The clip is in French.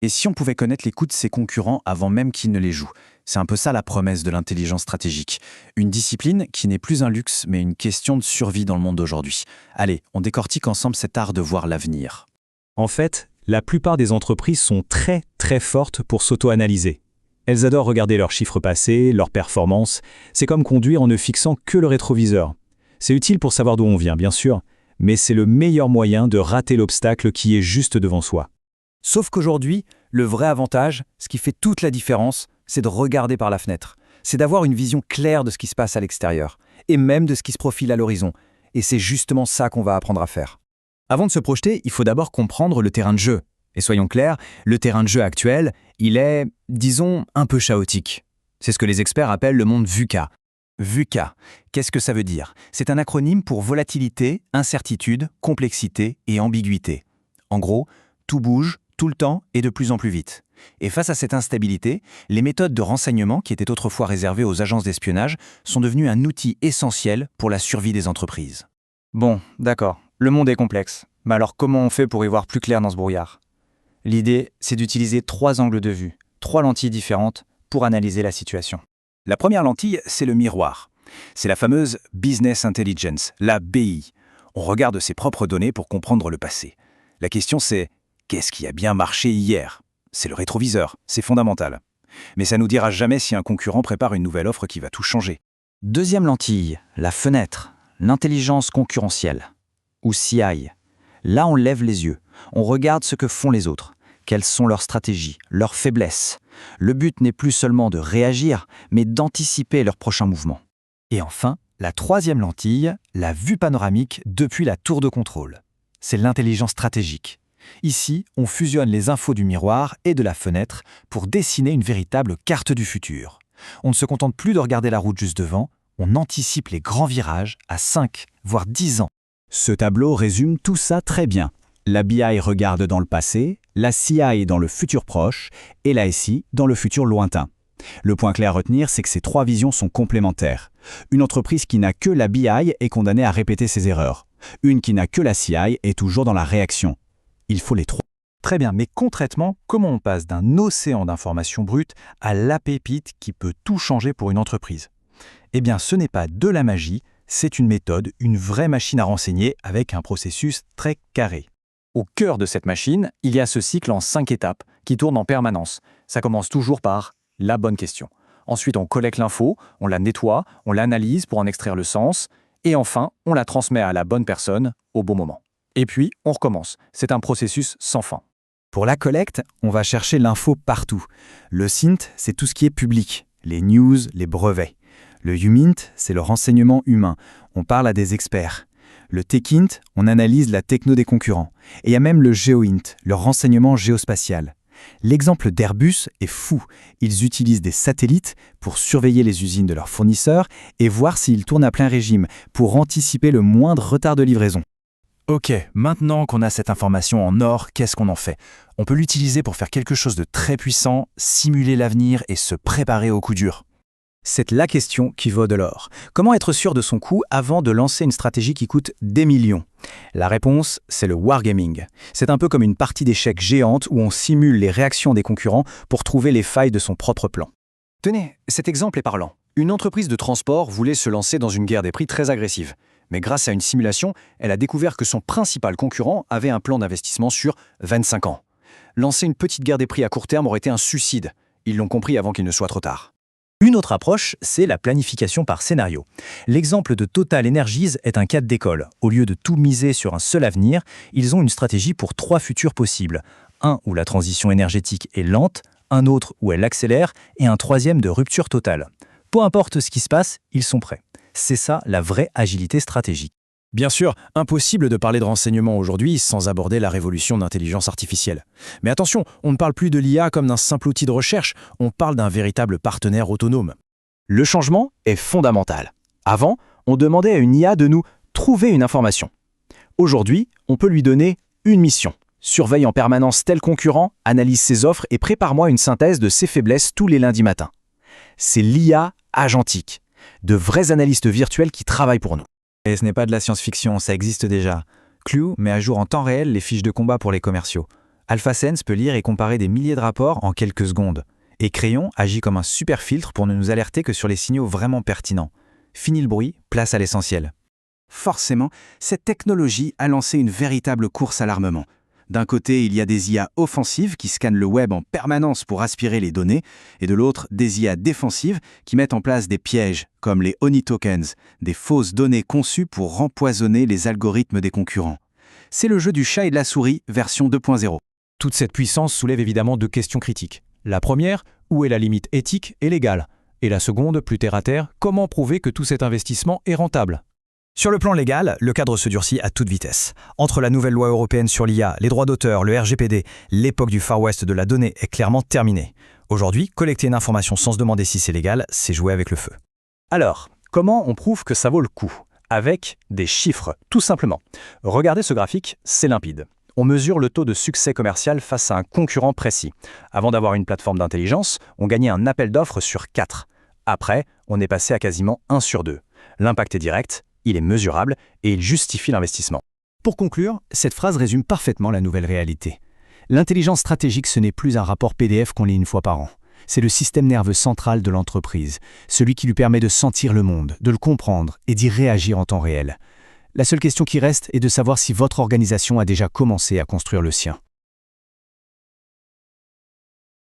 Et si on pouvait connaître les coups de ses concurrents avant même qu'ils ne les jouent? C'est un peu ça la promesse de l'intelligence stratégique. Une discipline qui n'est plus un luxe, mais une question de survie dans le monde d'aujourd'hui. Allez, on décortique ensemble cet art de voir l'avenir. En fait, la plupart des entreprises sont très très fortes pour s'auto-analyser. Elles adorent regarder leurs chiffres passés, leurs performances. C'est comme conduire en ne fixant que le rétroviseur. C'est utile pour savoir d'où on vient, bien sûr, mais c'est le meilleur moyen de rater l'obstacle qui est juste devant soi. Sauf qu'aujourd'hui, le vrai avantage, ce qui fait toute la différence, c'est de regarder par la fenêtre. C'est d'avoir une vision claire de ce qui se passe à l'extérieur, et même de ce qui se profile à l'horizon. Et c'est justement ça qu'on va apprendre à faire. Avant de se projeter, il faut d'abord comprendre le terrain de jeu. Et soyons clairs, le terrain de jeu actuel, il est, disons, un peu chaotique. C'est ce que les experts appellent le monde VUCA. VUCA, qu'est-ce que ça veut dire? C'est un acronyme pour volatilité, incertitude, complexité et ambiguïté. En gros, tout bouge, tout le temps et de plus en plus vite. Et face à cette instabilité, les méthodes de renseignement qui étaient autrefois réservées aux agences d'espionnage sont devenues un outil essentiel pour la survie des entreprises. Bon, d'accord, le monde est complexe. Mais alors comment on fait pour y voir plus clair dans ce brouillard? L'idée, c'est d'utiliser 3 angles de vue, 3 lentilles différentes pour analyser la situation. La première lentille, c'est le miroir. C'est la fameuse Business Intelligence, la BI. On regarde ses propres données pour comprendre le passé. La question c'est, qu'est-ce qui a bien marché hier? C'est le rétroviseur, c'est fondamental. Mais ça nous dira jamais si un concurrent prépare une nouvelle offre qui va tout changer. Deuxième lentille, la fenêtre, l'intelligence concurrentielle, ou CI. Là, on lève les yeux, on regarde ce que font les autres, quelles sont leurs stratégies, leurs faiblesses. Le but n'est plus seulement de réagir, mais d'anticiper leurs prochains mouvements. Et enfin, la troisième lentille, la vue panoramique depuis la tour de contrôle. C'est l'intelligence stratégique. Ici, on fusionne les infos du miroir et de la fenêtre pour dessiner une véritable carte du futur. On ne se contente plus de regarder la route juste devant, on anticipe les grands virages à 5, voire 10 ans. Ce tableau résume tout ça très bien. La BI regarde dans le passé, la CI dans le futur proche et la SI dans le futur lointain. Le point clé à retenir, c'est que ces 3 visions sont complémentaires. Une entreprise qui n'a que la BI est condamnée à répéter ses erreurs. Une qui n'a que la CI est toujours dans la réaction. Il faut les 3. Très bien, mais concrètement, comment on passe d'un océan d'informations brutes à la pépite qui peut tout changer pour une entreprise? Eh bien, ce n'est pas de la magie, c'est une méthode, une vraie machine à renseigner avec un processus très carré. Au cœur de cette machine, il y a ce cycle en 5 étapes qui tourne en permanence. Ça commence toujours par la bonne question. Ensuite, on collecte l'info, on la nettoie, on l'analyse pour en extraire le sens, et enfin, on la transmet à la bonne personne au bon moment. Et puis, on recommence. C'est un processus sans fin. Pour la collecte, on va chercher l'info partout. Le SINT, c'est tout ce qui est public, les news, les brevets. Le UMINT, c'est le renseignement humain. On parle à des experts. Le TechInt, on analyse la techno des concurrents. Et il y a même le GeoInt, le renseignement géospatial. L'exemple d'Airbus est fou. Ils utilisent des satellites pour surveiller les usines de leurs fournisseurs et voir s'ils tournent à plein régime pour anticiper le moindre retard de livraison. Ok, maintenant qu'on a cette information en or, qu'est-ce qu'on en fait? On peut l'utiliser pour faire quelque chose de très puissant, simuler l'avenir et se préparer au coup dur. C'est la question qui vaut de l'or. Comment être sûr de son coup avant de lancer une stratégie qui coûte des millions? La réponse, c'est le wargaming. C'est un peu comme une partie d'échecs géante où on simule les réactions des concurrents pour trouver les failles de son propre plan. Tenez, cet exemple est parlant. Une entreprise de transport voulait se lancer dans une guerre des prix très agressive. Mais grâce à une simulation, elle a découvert que son principal concurrent avait un plan d'investissement sur 25 ans. Lancer une petite guerre des prix à court terme aurait été un suicide. Ils l'ont compris avant qu'il ne soit trop tard. Une autre approche, c'est la planification par scénario. L'exemple de Total Energies est un cas d'école. Au lieu de tout miser sur un seul avenir, ils ont une stratégie pour 3 futurs possibles. Un où la transition énergétique est lente, un autre où elle accélère et un troisième de rupture totale. Peu importe ce qui se passe, ils sont prêts. C'est ça la vraie agilité stratégique. Bien sûr, impossible de parler de renseignement aujourd'hui sans aborder la révolution de l'intelligence artificielle. Mais attention, on ne parle plus de l'IA comme d'un simple outil de recherche, on parle d'un véritable partenaire autonome. Le changement est fondamental. Avant, on demandait à une IA de nous trouver une information. Aujourd'hui, on peut lui donner une mission. Surveille en permanence tel concurrent, analyse ses offres et prépare-moi une synthèse de ses faiblesses tous les lundis matins. C'est l'IA agentique, de vrais analystes virtuels qui travaillent pour nous. Et ce n'est pas de la science-fiction, ça existe déjà. Clue met à jour en temps réel les fiches de combat pour les commerciaux. AlphaSense peut lire et comparer des milliers de rapports en quelques secondes. Et Crayon agit comme un super filtre pour ne nous alerter que sur les signaux vraiment pertinents. Fini le bruit, place à l'essentiel. Forcément, cette technologie a lancé une véritable course à l'armement. D'un côté, il y a des IA offensives qui scannent le web en permanence pour aspirer les données, et de l'autre, des IA défensives qui mettent en place des pièges, comme les honey tokens, des fausses données conçues pour empoisonner les algorithmes des concurrents. C'est le jeu du chat et de la souris, version 2.0. Toute cette puissance soulève évidemment deux questions critiques. La première, où est la limite éthique et légale? Et la seconde, plus terre-à-terre, comment prouver que tout cet investissement est rentable? Sur le plan légal, le cadre se durcit à toute vitesse. Entre la nouvelle loi européenne sur l'IA, les droits d'auteur, le RGPD, l'époque du Far West de la donnée est clairement terminée. Aujourd'hui, collecter une information sans se demander si c'est légal, c'est jouer avec le feu. Alors, comment on prouve que ça vaut le coup? Avec des chiffres, tout simplement. Regardez ce graphique, c'est limpide. On mesure le taux de succès commercial face à un concurrent précis. Avant d'avoir une plateforme d'intelligence, on gagnait un appel d'offres sur 4. Après, on est passé à quasiment 1 sur 2. L'impact est direct, il est mesurable et il justifie l'investissement. Pour conclure, cette phrase résume parfaitement la nouvelle réalité. L'intelligence stratégique, ce n'est plus un rapport PDF qu'on lit une fois par an. C'est le système nerveux central de l'entreprise, celui qui lui permet de sentir le monde, de le comprendre et d'y réagir en temps réel. La seule question qui reste est de savoir si votre organisation a déjà commencé à construire le sien.